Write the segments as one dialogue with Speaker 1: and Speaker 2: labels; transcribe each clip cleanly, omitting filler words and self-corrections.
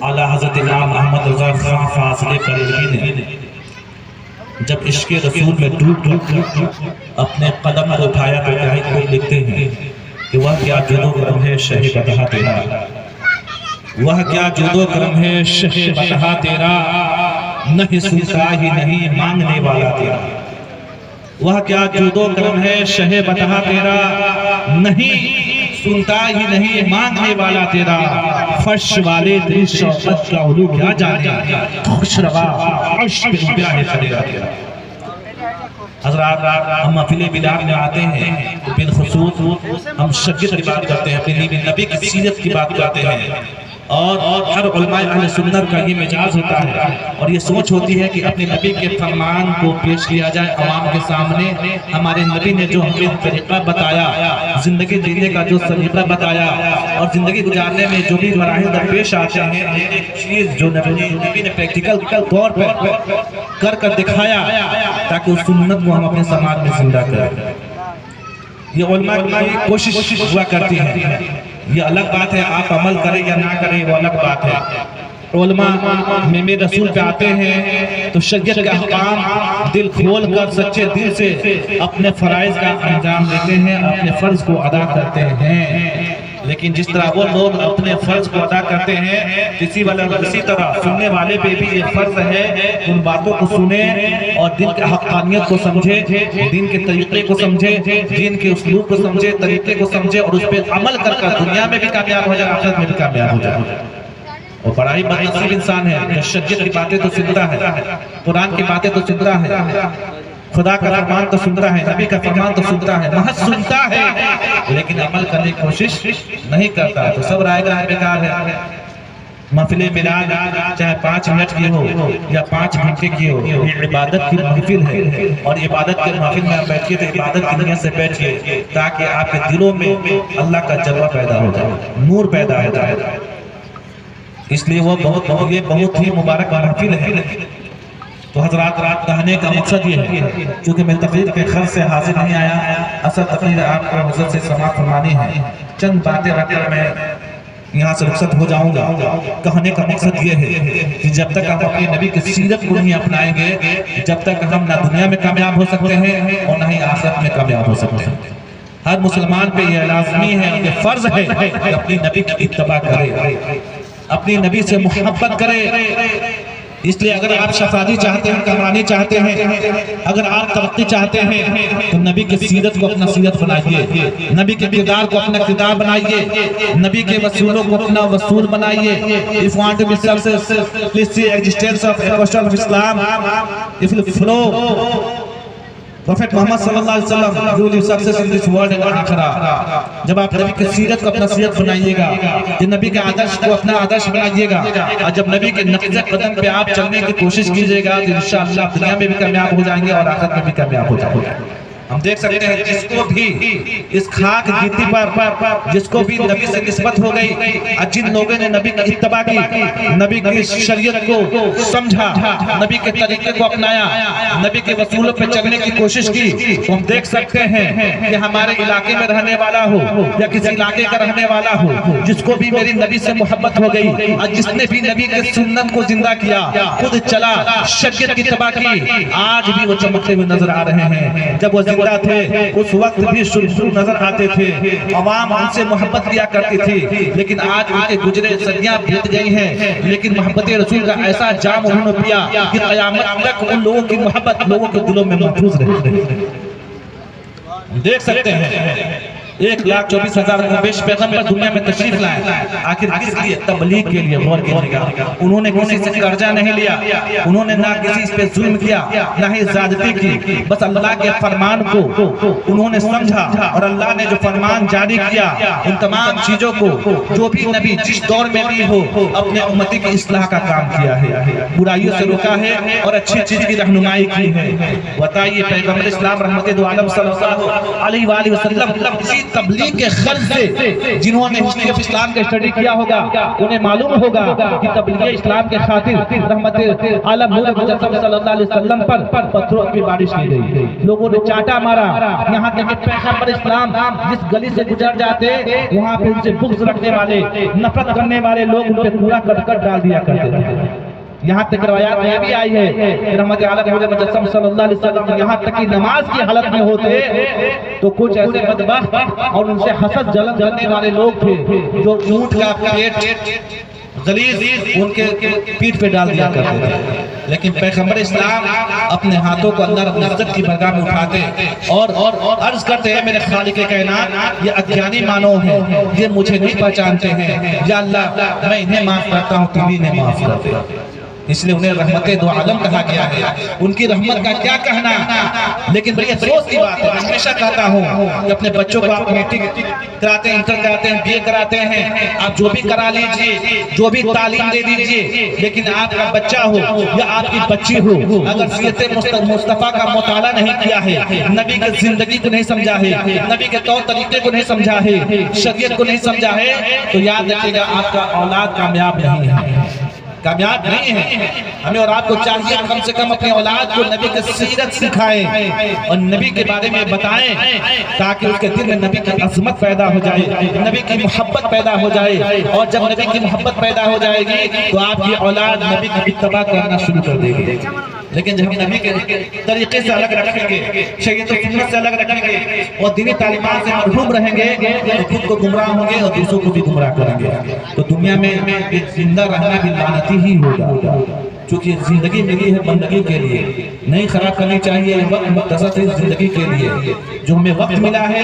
Speaker 1: आला हज़रत इमाम मोहम्मद रज़ा खान फाज़िले बरेलवी ने जब इश्क़ रसूल में डूब अपने कदम को उठाया तो क्या ही कोई लिखते हैं कि वह क्या जुदो करम है शह बतहा तेरा, वह क्या जुदो करम है शह बतहा तेरा, नहीं सुनता ही नहीं मांगने वाला तेरा। वह क्या जुदो करम है शह बतहा तेरा, नहीं सुनता ही नहीं मांगने वाला तेरा। फर्श वाले तेरी शौकत का उलू क्या जाने, खुश रवा अर्श पे क्या है तेरा। हज़रात हम महफ़िल बिलाल में आते हैं तो बिलख़ुसूस हम शरीयत की बात करते हैं, अपने नबी की सीरत की बात करते हैं और हर उलमाए अहले सुन्नत का ये मिजाज होता है और ये सोच होती है कि अपने नबी के फरमान को पेश किया जाए अवाम के सामने। हमारे नबी ने जो हमें तरीक़ा बताया, ज़िंदगी जीने का जो सलीक़ा बताया और ज़िंदगी गुजारने में जो भी मराहिल दरपेश आते हैं, एक चीज़ जो नबी ने प्रैक्टिकल तौर पर कर दिखाया ताकि उस सुन्नत को हम अपने समाज में जिंदा करें। ये उलमा की कोशिश हुआ करती है। ये अलग बात है आप अमल करें या ना करें, वो अलग बात है। उलमा में रसूल पे आते हैं तो शरीयत के अहकाम दिल खोल कर सच्चे दिल से अपने फराइज का अंजाम देते हैं, अपने फर्ज को अदा करते हैं। लेकिन जिस तरह वो लोग अपने फर्ज को अदा करते हैं, इसी तरह सुनने वाले पे भी ये फर्ज है उन बातों को सुने और दिन के हक़ानियत को समझे, दिन के तरीके को समझे, दिन के उसलूब को समझे, तरीके को समझे और उस पर अमल कर दुनिया में भी कामयाब हो जाए, आखिरत में भी कामयाब हो जाए। और बड़ा ही बदनसीब इंसान है जो शरीयत की बातें तो सुनता है, कुरान की बातें तो सुनता है, खुदा का फरमान तो सुनता है, नबी का फरमान तो सुनता है, महज सुनता है लेकिन अमल करने की कोशिश नहीं करता, तो सब रायगा है, बेकार है। महफिल बिलाल चाहे 5 मिनट की हो या 5 घंटे की हो, ये इबादत की महफिल है और इबादत के महफिल में आप बैठिए तो इबादत की नीयत से बैठिए ताकि आपके दिलों में अल्लाह का जलवा पैदा हो जाए, नूर पैदा हो जाए। इसलिए वो बहुत ही मुबारक महफिल है। तो हज़रात रात कहने का मकसद ये है, क्योंकि मैं तकरीर के खर्च से हाजिर नहीं आया, असल तकरीर आपको हज़रत से समाअत फरमानी है। चंद बातें रखकर मैं यहाँ से रुखसत हो जाऊँगा। कहने का मकसद ये है कि जब तक हम अपने नबी की सीरत को नहीं अपनाएंगे, जब तक हम ना दुनिया में कामयाब हो सकते हैं और ना ही आखिरत में कामयाब हो सकते हैं। हर मुसलमान पे यह लाज़मी है, ये फ़र्ज़ है कि अपनी नबी की इत्तबा करे, अपनी नबी से मोहब्बत करे। इसलिए अगर आप शफादी चाहते हैं, कमानी चाहते हैं, अगर आप तरक्की चाहते हैं तो नबी के सीरत को अपना सीरत बनाइए, नबी के किरदार को अपना किरदार बनाइए, नबी के वसूलों को अपना वसूल बनाइए। If you want to be successful, please see existence of apostle of Islam. If you follow Prophet Muhammad sallallahu alaihi wasallam, you will be success in this world and आखिरत। जब आप नबी की सीरत को अपना सीरत बनाइएगा, जब नबी के आदर्श को अपना आदर्श बनाइएगा और जब नबी के नक्शे कदम पे आप चलने की कोशिश कीजिएगा तो इंशाअल्लाह दुनिया में भी कामयाब हो जाएंगे और आखिरत में भी कामयाब हो जाएंगे। हम देख सकते हैं जिसको भी इस खाक गिट्टी पर जिसको भी नबी से निस्बत हो गई और जिन लोगों ने नबी की इत्तबा की, नबी की शरीयत को समझा, नबी के तरीके को अपनाया, नबी के वसूलों पे चलने की कोशिश की, तो हम देख सकते हैं कि हमारे इलाके में रहने वाला हो या किसी इलाके का रहने वाला हो, जिसको भी मेरी नबी से मोहब्बत हो गई और जिसने भी नबी के सुन्नत को जिंदा किया, खुद चला, शरीयत की इत्तबा की, आज भी वो चमकते हुए नजर आ रहे हैं। जब वो थे उस वक्त भी शुरू नजर आते थे, अवाम उनसे मोहब्बत किया करती थी, लेकिन आज उनके गुजरे सदियां बीत गई हैं, लेकिन मोहब्बत रसूल का ऐसा जाम उन्होंने पिया कि क़यामत तक उन लोगों की मोहब्बत लोगों के दिलों में महफूज रहे। देख सकते हैं 1,24,000 नबी पैगंबर दुनिया में तशरीफ लाए, आखिर किस लिए? तबलीग के लिए। गौर कीजिएगा, उन्होंने किसी से कर्जा नहीं लिया, उन्होंने ना किसी पे जुल्म किया, ना ही ज़्यादती की, बस अल्लाह के फरमान को उन्होंने समझा और अल्लाह ने जो फरमान जारी किया उन तमाम चीजों को जो भी नबी जिस दौर में भी हो अपने उम्मती की इस्लाह का काम किया है, बुराइयों से रोका है और अच्छी चीज की रहनुमाई की है। बताइए पैगंबर इस्लाम रहमत दो आलम सल्लल्लाहु अलैहि वसल्लम इसी तबलीग के खर्च से जिन्होंने हिस्ट्री ऑफ इस्लाम का स्टडी किया होगा उन्हें मालूम होगा कि तबलीग इस्लाम के खातिर रहमत आलम नूर मुजस्सम सल्लल्लाहु अलैहि वसल्लम पर पत्थरों की बारिश की गई। लोगों ने चाटा मारा, यहाँ तक कि पैगंबर इस्लाम जिस गली से गुजर जाते वहाँ पे उनसे बुग़्ज़ रखने वाले, नफरत करने वाले लोग उन पे कूड़ा करकट डाल दिया करते थे। यहाँ तक रवायात में भी आई है रहमत आलम नूर मुजस्सम सल्लल्लाहु अलैहि वसल्लम यहाँ तक कि नमाज की हालत में होते तो कुछ ऐसे बदबख्त और उनसे हसद जलन करने वाले लोग थे जो ऊंट का पेट गलीज़ उनके पीठ पे डाल दिया करते थे। लेकिन पैगंबर इस्लाम अपने हाथों को अल्लाह रब्बुल इज्जत की बारगाह में उठाते और अर्ज करते हैं, मेरे खालिक कायनात ये अज्ञानी मानव हैं, ये मुझे नहीं पहचानते हैं, या अल्लाह मैं इन्हें माफ करता हूँ, तुम इन्हें माफ कर दे। इसलिए उन्हें रहमते दो आलम कहा गया है। उनकी रहमत का क्या कहना, लेकिन बड़ी अफसोस की बात है, हमेशा कहता हूँ कि अपने बच्चों को आप मैट्रिक कराते हैं, इंटर कराते हैं, बीए कराते हैं, आप जो भी करा लीजिए, जो भी तालीम दे दीजिए, लेकिन आपका बच्चा हो या आपकी बच्ची हो अगर सीरत मुस्तफा का मुताला नहीं किया है, नबी की जिंदगी को नहीं समझा है, नबी के तौर तरीके को नहीं समझा है, शरीयत को नहीं समझा है, तो याद रखिएगा आपका औलाद कामयाब नहीं है, कामयाब नहीं है। हमें और आपको चाहिए कम से कम अपने औलाद को नबी की सीरत सिखाएं और नबी के बारे में बताएं ताकि उसके दिल में नबी की अज़मत पैदा हो जाए, नबी की मोहब्बत पैदा हो जाए। और जब नबी की मोहब्बत पैदा हो जाएगी तो आपकी औलाद नबी की इत्तबा करना शुरू कर देगी। लेकिन जब हम नबी के तरीके से अलग रखेंगे, शरीयत और सुन्नत से अलग रखेंगे और दीनी तालीमात से महरूम रहेंगे तो खुद को गुमराह होंगे और दूसरों को भी गुमराह करेंगे। तो दुनिया में जिंदा रहना भी लानती ही होगा, क्योंकि जिंदगी मिली है बंदगी के लिए, नहीं खराब करनी चाहिए वक्त मुख्तसर जिंदगी के लिए। जो हमें वक्त मिला है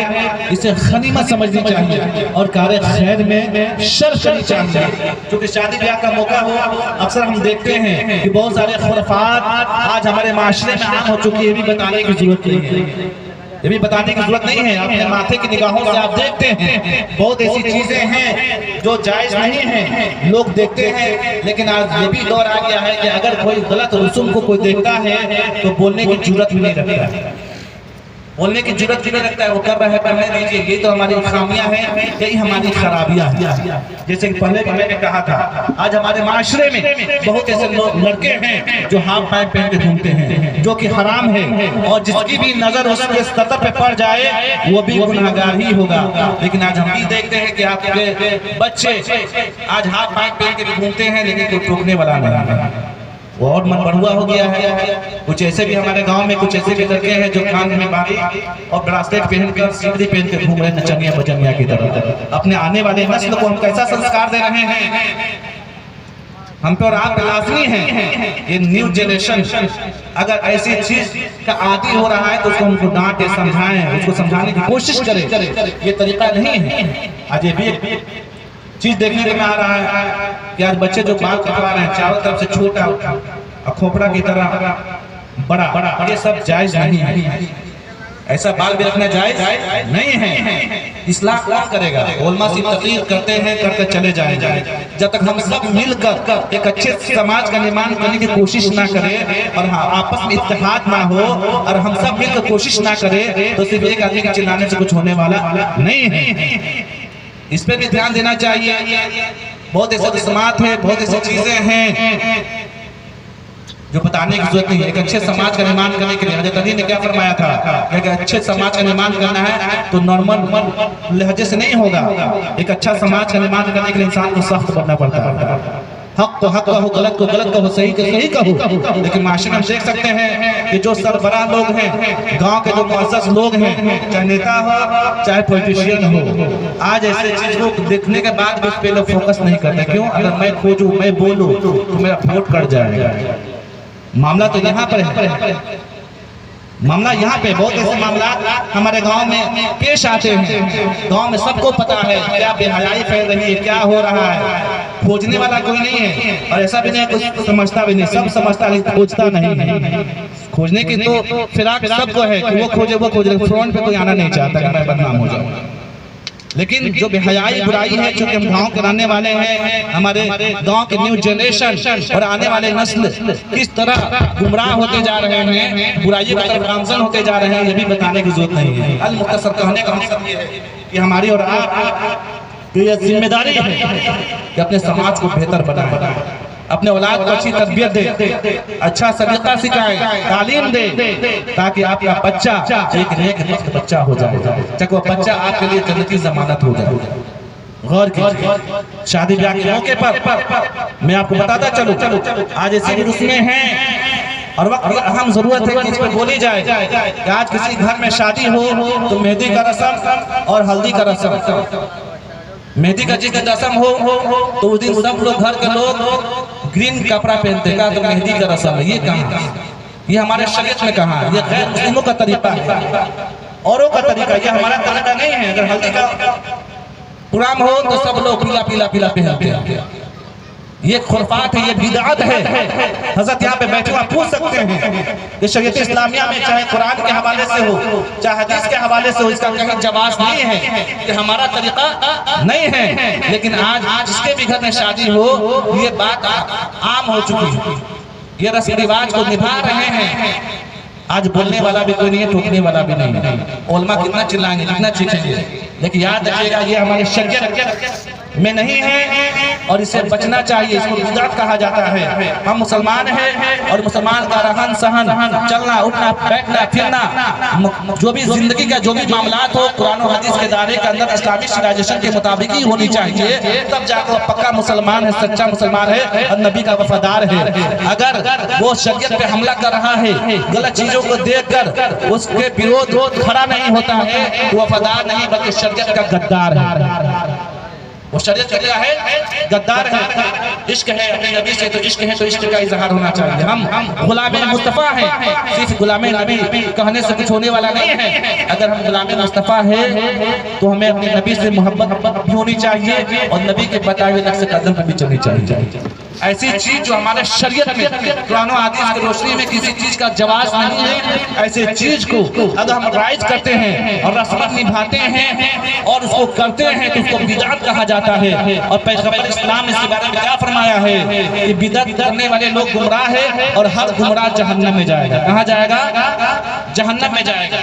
Speaker 1: इसे गनीमत समझनी चाहिए और कार्य खैर में शर्त करनी चाहिए। क्योंकि शादी ब्याह का मौका हो, अक्सर हम देखते हैं कि बहुत सारे खुराफात आज हमारे माशरे में आम हो चुकी है। ये भी बताने की जरूरत नहीं है, ये भी बताने की जरूरत नहीं है। अपने माथे की निगाहों से आप देखते हैं बहुत ऐसी चीजें हैं जो जायज नहीं है, लोग देखते हैं। लेकिन आज ये भी दौर आ गया है कि अगर कोई गलत रसूम को कोई देखता है तो बोलने की जरूरत भी नहीं रखता है, बोलने की जरूरत भी नहीं रखता है। वो कर रहा है करने दीजिए, ये तो हमारी खामियां हैं, यही हमारी खराबियां हैं। जैसे कि पहले मैंने कहा था, आज हमारे माशरे में बहुत ऐसे लड़के हैं जो हाफ पैंट पहन के घूमते हैं, जो कि हराम है और जिसकी भी नजर उसके सतर पे पड़ जाए वो भी गुनहगार ही होगा। लेकिन आज हम भी देखते हैं कि आपके बच्चे आज हाफ पैंट पहन के घूमते हैं, लेकिन कोई टोकने वाला नहीं है। वो और मन बढ़ुआ हो गया है। कुछ ऐसे भी हमारे गांव में कुछ ऐसे भी लड़के हैं जो कान में बाली और ब्रासलेट पहन कर सिकड़ी पहन के घूम रहे हैं नचनिया बजनिया की तरह। अपने आने वाले नस्ल को हम कैसा संस्कार दे रहे हैं, हम पे और आप पे लाजमी है। ये न्यू जनरेशन अगर ऐसी चीज का आदी हो रहा है तो उसको हमको डांटे, समझाएं, उसको समझाने की कोशिश करें। ये तरीका नहीं है। आज ये भी चीज देखने में आ रहा है कि आज बच्चे जो बाल कटवा रहे हैं चारों तरफ से छोटा और खोपड़ा की तरह बड़ा, ये सब जायज नहीं है। ऐसा बाल भी रखना जायज नहीं है। इस्लाह कौन करेगा? उलमा से तकरीर करते हैं, करके चले जाएंगे। जब तक हम सब मिलकर एक अच्छे समाज का निर्माण करने की कोशिश ना करें और हाँ आपस में इत्तेहाद ना हो और हम सब मिलकर कोशिश ना करें तो सिर्फ एक आदमी के चिल्लाने से कुछ होने वाला नहीं है। इस पे भी ध्यान देना चाहिए। बहुत ऐसे रस्मात हैं, बहुत ऐसी चीजें हैं जो बताने की जरूरत नहीं है। एक अच्छे समाज का निर्माण करने के लिए हज़रत अली ने क्या फरमाया था कि एक अच्छे समाज का निर्माण करना है तो नॉर्मल लहजे से नहीं होगा। एक अच्छा समाज का निर्माण करने के लिए इंसान को सख्त बनना पड़ता है। हक को हक कहो, गलत को गलत कहो, सही को सही कहो। लेकिन माशरे में हम देख सकते हैं कि जो सरबराह लोग हैं, गांव के जो मुअज़्ज़ज़ लोग हैं, चाहे नेता हो चाहे पॉलिटिशियन हो, आज ऐसे चीज को देखने के बाद भी उस पे लोग फोकस नहीं करते। क्यों? अगर मैं खोजूं, मैं बोलूं तो मेरा वोट कट जाएगा। मामला तो यहाँ पर है, मामला यहाँ पे बहुत ऐसे मामला हमारे गांव में पेश आते हैं। गांव में सबको पता है क्या बेहयाई फैल रही है, क्या हो रहा है। खोजने वाला कोई नहीं है और ऐसा भी नहीं कुछ समझता भी नहीं, सब समझता नहीं, खोजता नहीं है। खोजने की तो फिराक सबको है कि वो खोजे, फ्रंट पे कोई आना नहीं चाहता कि मैं बदनाम हो जाऊँ। लेकिन जो बेहयाई बुराई है, चूंकि हम गांव के रहने वाले हैं, हमारे गांव के न्यू जनरेशन और आने वाले नस्ल किस तरह गुमराह होते जा रहे हैं, बुराई की तरफ गामजन होते जा रहे हैं, ये भी बताने की जरूरत नहीं है। अल मुख्तसर कहने का मकसद ये है कि हमारी और आपकी ये जिम्मेदारी है कि अपने समाज को बेहतर बनाए, अपने औलाद को अच्छी तरबियत दे, अच्छा सलीका सिखाए, तालीम दे, ताकि आपका बच्चा एक नेक वक्त बच्चा हो जाए, ताकि वो बच्चा आपके लिए जन्नती जमानत हो जाए। गौर कीजिए, शादी ब्याह के मौके पर मैं आपको बताता चलूं, आज ऐसी भी रस्में हैं और वक्त अहम जरूरत है कि इस पर बोली जाए कि आज किसी घर में शादी हो तो मेहंदी का रस्म और हल्दी का रस्म, मेहंदी का जिस दिन रस्म हो तो उस दिन सब लोग घर के लोग ग्रीन कपड़ा पहनते का, तो मेहंदी का रस्म है। ये कहाँ? ये हमारे शरीयत में कहाँ? ये गैर मुस्लिमों का तरीका है, औरों का तरीका, ये हमारा तरीका नहीं है। अगर हल्दी का प्रोग्राम हो तो सब लोग पीला पीला पीला पहनते हैं, ये खुरफात है, ये बिदअत है। हजरत यहाँ पे बैठे आप पूछ सकते हैं कि शरीयत इस्लामिया में चाहे कुरान के हवाले से हो चाहे हदीस के हवाले से हो, इसका कहीं जवाब नहीं है कि हमारा तरीका नहीं है। लेकिन आज जिसके भी घर में शादी हो ये बात आम हो चुकी है, ये रस्म रिवाज को निभा रहे हैं। आज बोलने वाला भी कोई नहीं है, टोकने वाला भी नहीं है। उलमा कितना चिल्लाएंगे, कितना चीखेंगे, लेकिन याद रखिएगा ये हमारे शरीयत में नहीं है और इसे बचना चाहिए। इसको बिदअत कहा जाता है। हम मुसलमान हैं और मुसलमान का रहन सहन, चलना उठना बैठना फिरना, जो भी जिंदगी का जो भी मामलात हो कुरान और हदीस के दायरे के अंदर इस्लामिक सिविलाइजेशन के मुताबिक ही होनी चाहिए, तब जाकर वो पक्का मुसलमान है, सच्चा मुसलमान है और नबी का वफादार है। अगर वो शरीयत पे हमला कर रहा है, गलत चीजों को देखकर उसके विरोध खड़ा नहीं होता है, तो वफादार नहीं बल्कि शरीयत का गद्दार है। वो शरीयत क्या है? गद्दार है। इश्क है अपने नबी से तो इश्क है, तो इश्क का इजहार होना चाहिए। हम गुलामे मुस्तफ़ा हैं, सिर्फ गुलामे नबी कहने से कुछ होने वाला नहीं है। अगर हम गुलामे मुस्तफ़ा है तो हमें अपने नबी से मोहब्बत भी होनी चाहिए और नबी के बताए हुए नक्शे कदम पर भी चलनी चाहिए। ऐसी चीज जो हमारे शरीयत में कुरान और हदीस की रोशनी में किसी चीज का जवाब नहीं है, ऐसे चीज को अगर हम राइज करते हैं और रस्मत निभाते हैं और उसको करते हैं तो उसको बिदअत कहा जाता है। और पैगंबर इस्लाम इसके बारे में क्या फरमाया है कि बिदअत करने वाले लोग गुमराह है और हर गुमराह जहन्नम में जाएगा। कहाँ जाएगा? जहन्नम में जाएगा।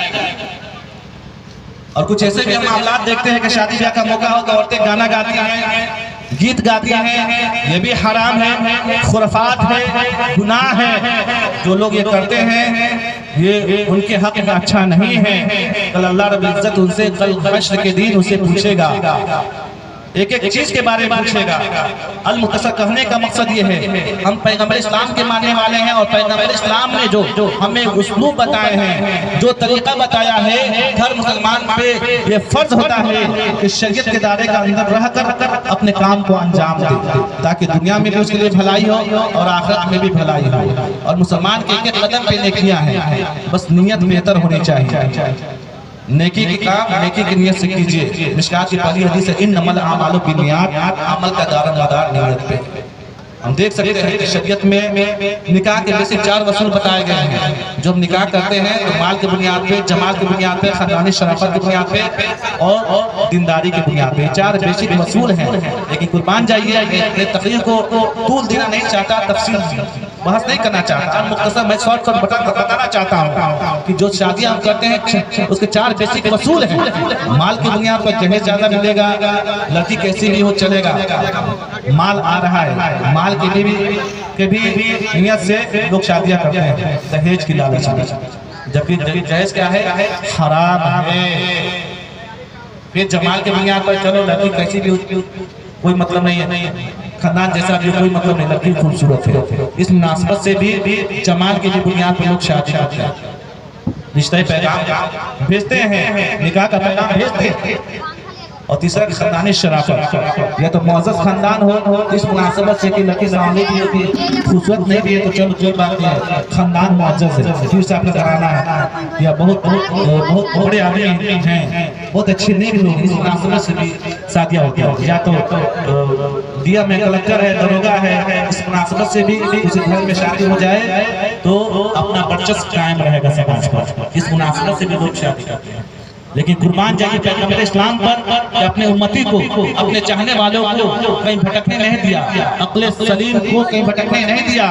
Speaker 1: और कुछ ऐसे भी हम मामलात देखते हैं कि शादी ब्याह का मौका हो तो औरतें गाना गाती हैं, गीत गाती हैं, ये भी हराम है, खुराफात है, गुनाह है। जो लोग ये करते हैं ये उनके हक में अच्छा नहीं है। कल अल्लाह रब्बुल इज्जत उनसे कल हश्र के दिन उसे पूछेगा, एक एक चीज के बारे में पूछेगा। अल मुख्तसर कहने का मकसद ये है, हम पैगंबर इस्लाम के मानने वाले हैं और पैगंबर इस्लाम ने जो हमें उस्लूब बताए हैं, जो तरीका बताया है, हर मुसलमान पे ये फर्ज होता है कि शरीयत के दायरे का अंदर रहकर अपने काम को अंजाम दे, ताकि दुनिया में भी उसके लिए भलाई हो और आखिरत में भी भलाई हो। और मुसलमान के एक कदम पे नेकियां हैं, बस नीयत बेहतर होनी चाहिए। नेकी की काम नेकी की नियत से कीजिए। मिशकात की पहली हदीस है, इन्नमल आमालु बिन्नियात, अमल का दारोमदार नियत पे। हम देख सकते हैं कि शरीयत में निकाह के बेसिक 4 वसूल बताए गए हैं। जो हम निकाह करते हैं तो माल की बुनियाद पे, जमाल की बुनियाद पे, खानदानी शराफत की बुनियाद पे और दीनदारी की बुनियाद पे 4 बेसिक वसूल हैं। लेकिन कुर्बान जाइए, तकरीर को तूल देना नहीं चाहता, तफसील बहस नहीं करना चाहता, मुख्तसर मैं शॉर्ट बताना चाहता हूँ कि जो शादियाँ हम करते हैं उसके 4 बेसिक वसूल हैं। माल की बुनियाद पर जहेज ज्यादा मिलेगा, लड़की कैसी भी हो चलेगा, माल आ रहा है, माल के भी नियत से लोग शादियाँ करते हैं, दहेज की लालच में, जबकि दहेज क्या है? हराम है। फिर जमाल के बुनियाद पर चलो लड़की कैसी भी हो कोई मतलब नहीं है, खानदान जैसा भी कोई मतलब नहीं, लड़की खूबसूरत है। इस मुनासबत से भी जमाल की बुनियाद पर लोग शादी करते हैं, रिश्ते पैगाम भेजते हैं, निकाह का पैगाम भेजते हैं। और तीसरा खानदानी शराफत, या तो मुअज़्ज़ज़ खानदान हो इस मुनासबत से कि लड़की सामने भी होती है, खूबसूरत नहीं भी है तो चलो कोई बात नहीं है, खानदान मुअज़्ज़ज़ है, फिर से आपने कराना है, या बहुत बड़े आदमी हैं, बहुत अच्छे नेक लोग, इस मुनासबत से भी शादियाँ होती हैं। या तो दिया में कलेक्टर है, दरोगा है, इस मुनासबत से भी उस घर में शादी हो जाए तो अपना वर्चस्व कायम रहेगा समाज पर। इस मुनासबत से भी लोग शादी करते हैं। लेकिन कुर्बान जाइए पैगंबर इस्लाम पर कि अपने उम्मती को, अपने चाहने वालों को कहीं भटकने नहीं दिया, अक्ल सलीम को कहीं भटकने नहीं दिया,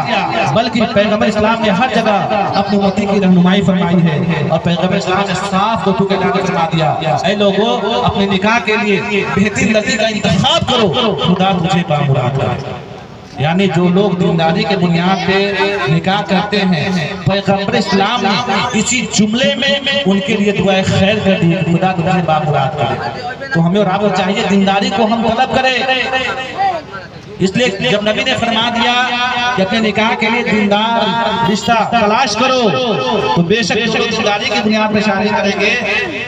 Speaker 1: बल्कि पैगंबर इस्लाम ने हर जगह अपनी उम्मती की रहनुमाई फरमाई है। और पैगंबर इस्लाम ने साफ लोगों के लाने फरमा दिया, ऐ लोगों अपने निकाह के लिए बेहतरीन लड़की का इंतखाब करो, खुदा तुझे बामुराद करे। यानी जो लोग दीनदारी के बुनियाद पे निकाह करते हैं, पैगंबर इस्लाम ने इसी जुमले में उनके लिए दुआ खैर कर दी, खुदा तुझे बामुराद करे। तो हमें और आपको चाहिए दीनदारी को हम तलब करें। इसलिए जब नबी ने फरमा दिया कि अपने निकाह के लिए दीनदार रिश्ता तलाश करो, तो बेशक जो लोग दीनदारी की बुनियाद पर शादी करेंगे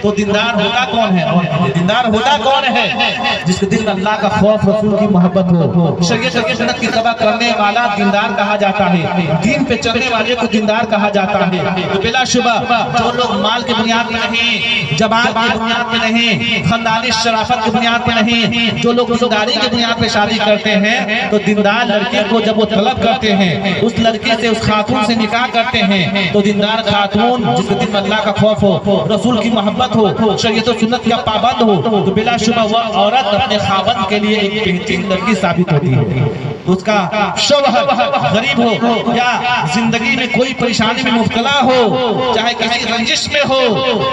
Speaker 1: तो दीनदार होता कौन है? और दीनदार होता कौन है? जिसके दिल में अल्लाह का खौफ, रसूल की मोहब्बत हो, शरीयत और सुन्नत की तबा करने वाला दीनदार कहा जाता है, दीन पे चलने वाले को दीनदार कहा जाता है। तो बिलाशुबा जो लोग माल की बुनियाद पर नहीं, जमात की बुनियाद पर नहीं, खानदानी शराफत की बुनियाद पर नहीं, जो लोग दीनदारी की बुनियाद पर शादी करते हैं, तो दीनदार लड़की को जब वो तलब करते हैं, उस लड़की से, उस खातून से निकाह करते हैं, तो दीनदार खातून जिसके दिल में अल्लाह का खौफ हो, रसूल की मोहब्बत हो, शरीयत और सुन्नत का पाबंद हो, तो बिलाशुबा वह औरत अपने खावंद के लिए एक बेहतरीन लड़की साबित होती है। उसका शौहर गरीब हो या जिंदगी में कोई परेशानी में मुब्तला हो, चाहे किसी रंजिश में हो,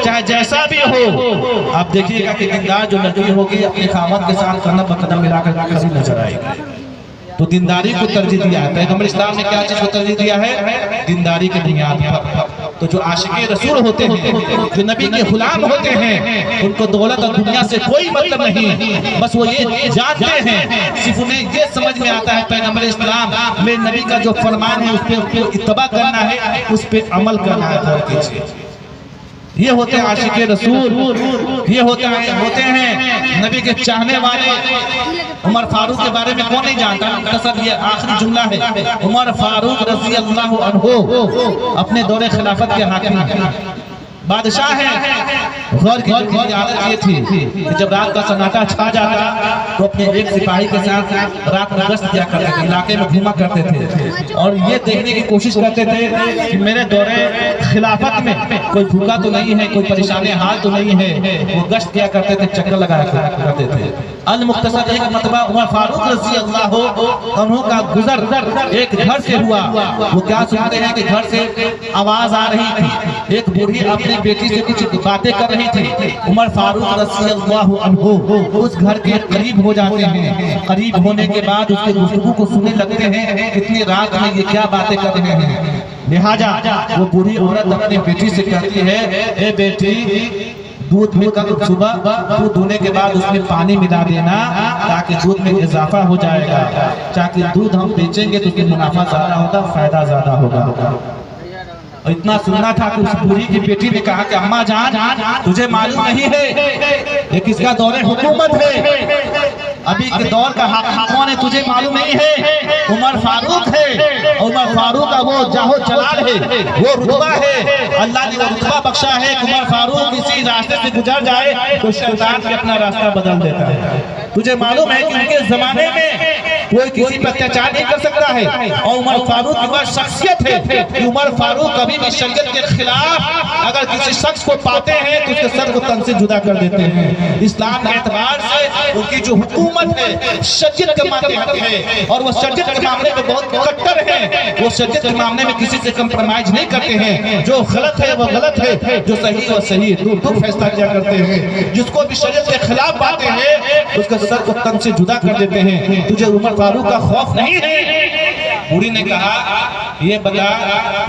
Speaker 1: चाहे जैसा भी हो, आप देखिएगा कि दीनदार जो लड़की होगी अपने खावंद के साथ कदम ब कदम मिलाकर कभी नजर आएगी। तो दीनदारी को तरजीह दिया है। पैगंबर इस्लाम ने क्या चीज को तरजीह दिया है? दीनदारी के बुनियाद पर। तो जो आशिक़े रसूल होते हैं, जो नबी के गुलाम होते हैं, उनको दौलत और दुनिया से कोई मतलब नहीं, बस वो ये जानते हैं, सिर्फ उन्हें ये समझ में आता है पैगंबर इस्लाम में नबी का जो फरमान है उस पर इत्तबा करना है, उस पर अमल करना है। ये होते हैं आशिक़े रसूल, ये होते हैं नबी के चाहने वाले। उमर फारूक के बारे में कौन नहीं जानता? मुख्तसर ये आखिरी जुमला है, उमर फारूक रज़ी अल्लाह अन्हु अपने दौरे खिलाफत के हाकिम बादशाह है। गौर की आदत ये थी कि जब रात का सन्नाटा छा जाता तो अपने एक सिपाही के साथ रात में गश्त किया करते थे, इलाके में घूमा करते थे और ये देखने की कोशिश करते थे कि मेरे दौरे खिलाफत में कोई भूखा तो नहीं है, कोई परेशानी हाल तो नहीं है। वो गश्त किया करते थे, चक्कर लगाया करते थे। अल मुख्तसर एक मरतबा उमर फारूक रज़ी अल्लाह अन्हु का गुजर एक घर से हुआ। वो क्या सुनते हैं कि घर से आवाज आ रही थी, एक बूढ़ी अपनी बेटी से कुछ बातें कर रही थी। उमर फारूक रज़ी अल्लाह अन्हु उस घर के करीब हो जाते हैं। करीब होने के बाद उसके गुफ्तगू को सुनने लगते हैं, इतनी रात में ये क्या बातें कर रहे हैं। लिहाजा वो बूढ़ी औरत अपनी बेटी से कहती है, ए बेटी दूध में कल सुबह दूध धोने के बाद उसमें पानी मिला देना ताकि दूध में इजाफा हो जाएगा, ताकि दूध हम बेचेंगे तो उसके मुनाफा ज्यादा होगा, फायदा ज्यादा होगा। और इतना सुनना था कि उस बूढ़ी की बेटी ने कहा कि अम्मा जान तुझे मालूम नहीं है ये किसका दौर हुकूमत है, अभी के दौर का हाकिम कौन है तुझे मालूम नहीं है? उमर फारूक है। उमर फारूक का वो जाहो जलाल है, वो रुतबा है, अल्लाह ने वो रुतबा बख्शा है। उमर फारूक इसी रास्ते से गुजर जाए तो शैतान भी अपना रास्ता बदल देता है। तुझे मालूम है कि उनके जमाने में कोई किसी पर अत्याचार नहीं कर सकता है और उमर फारूक की वह शख्सियत है कि उमर फारूक कभी भी शरीयत के खिलाफ अगर किसी शख्स को पाते हैं तो उसके सर को तन से जुदा कर देते हैं। इस्लाम के एतबार से उनकी जो हुकूमत है शरीयत के मामले है और वो शरीयत के मामले में बहुत कट्टर है। वो शरीयत के मामले में किसी से कंप्रोमाइज नहीं करते हैं, जो गलत है वो गलत है, जो सही वो सही है, तो फैसला किया करते हैं। जिसको भी शरीयत के खिलाफ पाते हैं उसके सर को तन से जुदा कर देते हैं। तुझे उमर फारूक का खौफ नहीं है? बूढ़ी ने कहा ये बता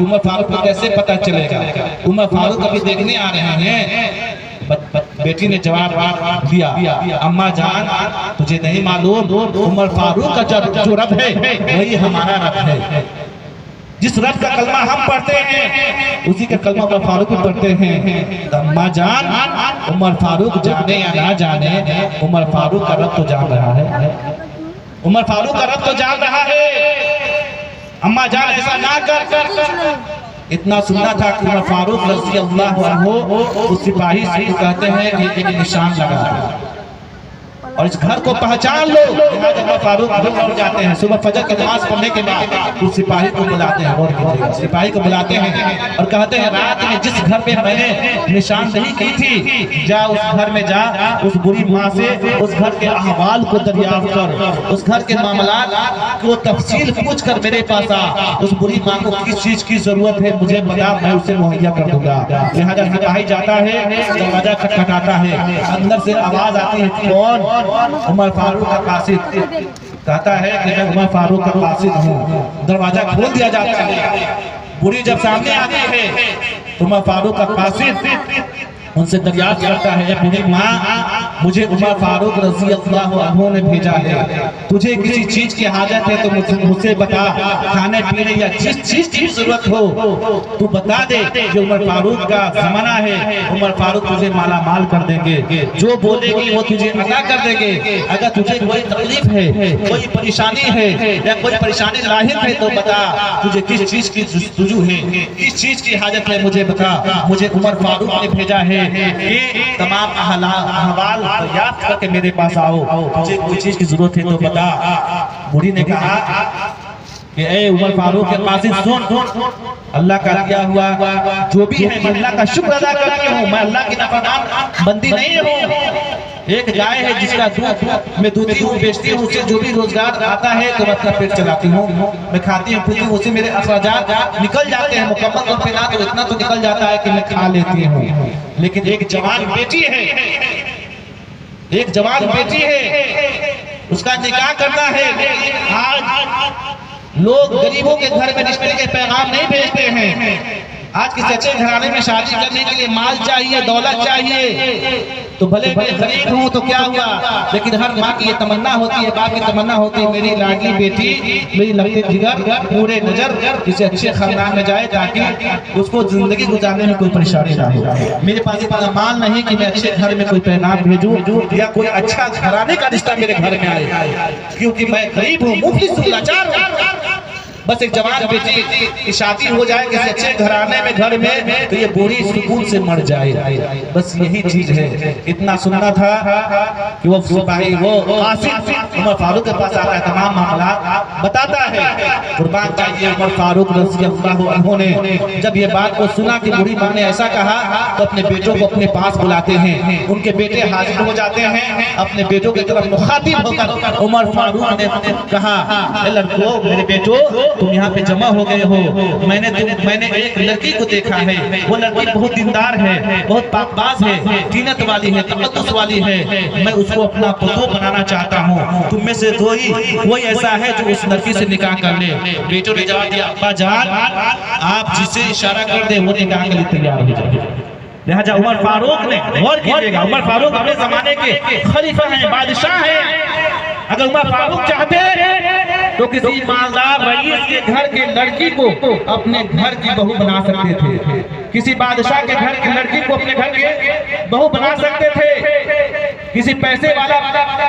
Speaker 1: उमर फारूक को कैसे पता चलेगा? उमर फारूक अभी देखने आ रहे हैं। बेटी ने जवाब दिया, अम्मा जान तुझे नहीं मालूम उमर फारूक का जो रब है वही हमारा रब है। जिस रब का कलमा हम पढ़ते हैं उसी का कलमा उमर फारूक भी पढ़ते हैं। अम्मा जान उमर फारूक जाने या ना जाने उमर फारूक का रब तो जान रहा है, उमर फारूक का रब तो जान रहा है। अम्मा जान ऐसा ना कर। इतना सुनना था कि उमर फारूक रज़ी अल्लाह अन्हु उस सिपाही से कहते हैं कि एक निशान लगा दो। और इस घर को पहचान लो। उमर फारूक लौट जाते हैं सुबह फजर की नमाज पढ़ने के बाद, उस सिपाही को बुलाते हैं, और सिपाही को बुलाते हैं और कहते हैं रात में जिस घर पे मैंने निशानदेही की थी, जा उस घर में जा, उस बुरी माँ से उस घर के अहवाल को दरियाफ्त कर, उस घर के मामलात को तफसील पूछ कर मेरे पास आ। उस बुरी माँ को किस चीज की जरूरत है मुझे बता, मैं उसे मुहैया कर दूंगा। लिहाजा सिपाही जाता है, दरवाजा खटखटाता है, अंदर से आवाज आती है, कौन? उमर फारूक का कासिद। कहता है कि मैं उमर फारूक का कासिद हूँ। दरवाजा खोल दिया जाता है। बुरी जब सामने आती है, उमर फारूक का कासिद उनसे दरियाफ्त करता है, बुरी माँ मुझे उमर फारूक रज़ी अल्लाह अन्हु ने भेजा है, तुझे किसी चीज की हाजत है तो मुझसे बता, खाने पीने या जिस चीज की जरूरत हो तू बता दे। ये उमर फारूक का जमाना है, उमर फारूक तुझे माला माल कर देंगे, जो बोलेगी वो तुझे अदा कर देंगे। अगर तुझे कोई तकलीफ है, कोई परेशानी है या कोई परेशानी लाहिक है तो बता, तुझे किस चीज की जुस्तजू है, किस चीज की हाजत है मुझे बता। मुझे उमर फारूक ने भेजा है कि तमाम अहवाल दरियाफ्त करके मेरे पास आओ, मुझे कोई चीज की जरूरत है तो बता। बुढ़ी ने कहा कि ए उमर फारूक के पास सुन, अल्लाह का दिया हुआ जो भी है मैं अल्लाह का शुक्र अदा करती हूँ, मैं अल्लाह की नाफरमान बंदी नहीं हूँ। एक गाय है जिसका दूध मैं दूधी हूँ, बेचती हूँ, उससे जो भी रोजगार आता है तो मैं अपना पेट चलाती हूँ, मैं खाती हूँ पीती हूँ, उससे मेरे अखराजात निकल जाते हैं, मुकम्मल तौर पे ना तो इतना तो निकल जाता है कि मैं खा लेती हूँ। लेकिन एक जवान बेटी है, एक जवान बेटी है, उसका निकाह करना है। आज लोग गरीबों के घर में रिश्ते के पैगाम नहीं भेजते हैं। आज किसी अच्छे घराने में शादी करने के लिए माल चाहिए, दौलत चाहिए, तो भले मैं गरीब हूँ तो क्या हुआ, लेकिन हर माँ की ये तमन्ना होती है, बाप की तमन्ना होती है मेरी लाडली बेटी, मेरी लगते जिगर पूरे नजर किसी अच्छे खानदान में जाए ताकि उसको जिंदगी गुजारने में कोई परेशानी ना हो। मेरे पास इतना माल नहीं कि मैं अच्छे घर में कोई पैगाम भेजूं या कोई अच्छा घराने का रिश्ता मेरे घर में आए, क्योंकि मैं गरीब हूँ, मुफ्लिस हूँ, लाचार हूँ। बस एक जवान बेटी की शादी हो जाए किसी अच्छे घराने में, घर में, तो ये बूढ़ी सुकून से मर जाए। बस यही चीज है। इतना सुनना था कि वो सिपाही वो उमर फारूक के पास आता है, तमाम मामला बताता है। कुर्बान चाहिए उमर फारूक रज़ी अल्लाह अन्हु ने जब ये बात को सुना कि बूढ़ी माँ ने ऐसा कहा तो अपने बेटों को अपने पास बुलाते हैं। उनके बेटे हाजिर हो जाते हैं, अपने बेटों की तरफ मुखातिब होकर उमर फारूक ने कहा, लड़कों मेरे बेटों तुम यहाँ पे जमा हो गए हो, मैंने एक लड़की को देखा है, वो लड़की बहुत दीनदार है, बहुत पाकबाज है, दीनत वाली है, तक़द्दुस वाली है, मैं उसको अपना पतो बनाना चाहता हूँ। तुम में से कोई ऐसा है जो उस लड़की से निकाह कर ले। बेटों ने जवाब दिया, अब्बा जान आप जिसे इशारा कर दे वो निकाह के लिए तैयार हो जाए। लिहाजा उमर फारूक ने गौर कीजिएगा, उमर फारूक अपने जमाने के खलीफा हैं, बादशाह हैं। अगर उमर फारूक चाहते तो किसी मालदार रईस के घर के लड़की को अपने घर की बहू बना सकते थे, किसी बादशाह के घर की लड़की को अपने घर के बहू बना सकते थे, किसी पैसे वाला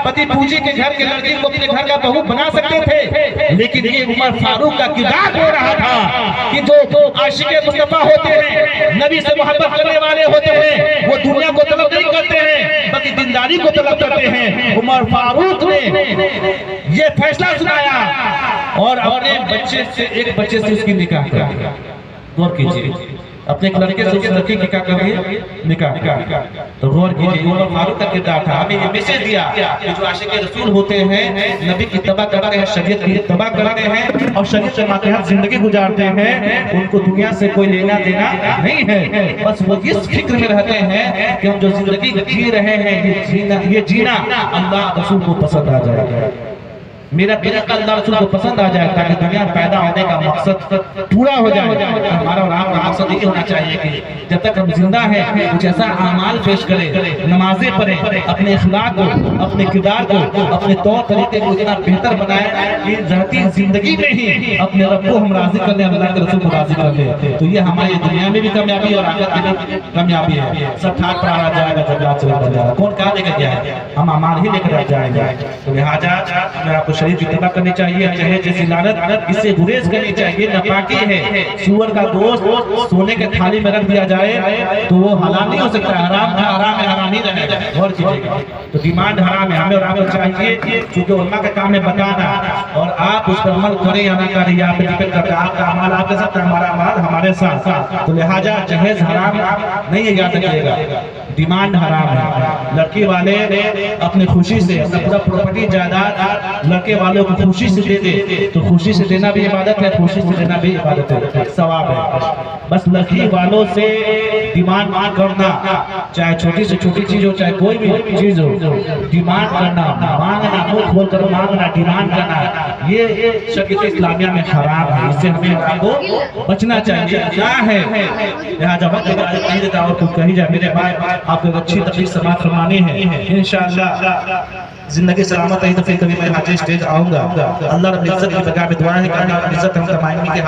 Speaker 1: पति पूंजी के घर के लड़की को अपने घर का बहू बना सकते थे। लेकिन ये उमर फारूक का किरदार हो रहा था कि जो आशिक़े मुस्तफा होते हैं, नबी से मोहब्बत करने वाले होते हैं, वो दुनिया को तलब नहीं करते हैं बल्कि दीनदारी को तलब करते हैं। उमर फारूक ने ये फैसला सुनाया और अपने बच्चे से एक बच्चे से उसकी निकाह कर दिया। गौर कीजिए, अपने एक लड़के से उस लड़की की क्या कर दिया, निकाह। तो गौर कीजिए उमर फारूक का किरदार था। हमें ये मैसेज दिया कि जो आशिक़े रसूल होते हैं, नबी की इत्तबा करते हैं, शरीयत की इत्तबा करते हैं और शरीयत के मातहत जिंदगी गुजारते हैं, उनको दुनिया से कोई लेना देना नहीं है। बस वो इस फिक्र में रहते हैं कि हम जो जिंदगी जी रहे हैं ये जीना अल्लाह रसूल को पसंद आ जाए, मेरा तरीका अल्लाह रसूल को पसंद आ जाए, ताकि दुनिया पैदा होने का मकसद पूरा हो जाए। हमारा और आपका मकसद ये होना चाहिए कि जब तक हम जिंदा हैं कुछ ऐसा अमाल पेश करें, नमाजें पढ़ें, अपने इखलाक को, अपने किरदार को, अपने तौर तरीके को इतना बेहतर बनाएं कि रहती जिंदगी में ही अपने रब को हम राजी कर लें, अल्लाह के रसूल को राजी कर लें। तो ये हमारी दुनिया में भी कामयाबी और आखिरत में भी कामयाबी है। सब ठाक पर आ जाएगा जब रात चला जाएगा, कौन कहाँ लेकर जाए, हम अमाल ही लेकर जाएंगे। तो लिहाजा आपको शरीफ इत्तबा करनी चाहिए, चाहे जैसी लानत इससे गुरेज करनी चाहिए। ये नापाकी है। सूअर का गोश्त सोने के थाली में रख दिया जाए तो वो हलाल नहीं हो सकता, हराम का हराम है, हराम ही रहेगा और चीजेगा। तो डिमांड हराम है। हमें और आपको चाहिए क्योंकि उलमा का काम है बताना, और आप उस पर अमल करें या ना करें, यहाँ पे डिपेंड करता है। आपका अमल आपके साथ, हमारा अमल हमारे साथ। तो लिहाजा जहेज हराम नहीं है, याद रखिएगा। डिमांड हराम है। लड़की वाले अपनी खुशी से अपना पूरा प्रॉपर्टी जायदाद लड़के वालों को खुशी से दे दे तो खुशी से देना भी इबादत है, खुशी से देना भी इबादत है, सवाब है। बस लड़की वालों से डिमांड करना, चाहे छोटी से छोटी चीज हो चाहे कोई भी चीज हो, डिमांड करना, मांगना, मुंह खोल कर मांगना, डिमांड करना, ये शरीयत इस्लामिया में हराम है। इससे हमें आपको बचना चाहिए। क्या है लिहाजा वक्त नहीं देता और कुछ कही जाए। मेरे भाई आपको एक अच्छी तकलीफ समाप्त करवानी है इंशाअल्लाह। जिंदगी सलामत रही तो फिर कभी मैं हाजिर स्टेज आऊंगा। अल्लाह रब्बुल इज्जत की बारगाह में दुआ है कि अल्लाह रब्बुल इज्जत हम कमाएंगे।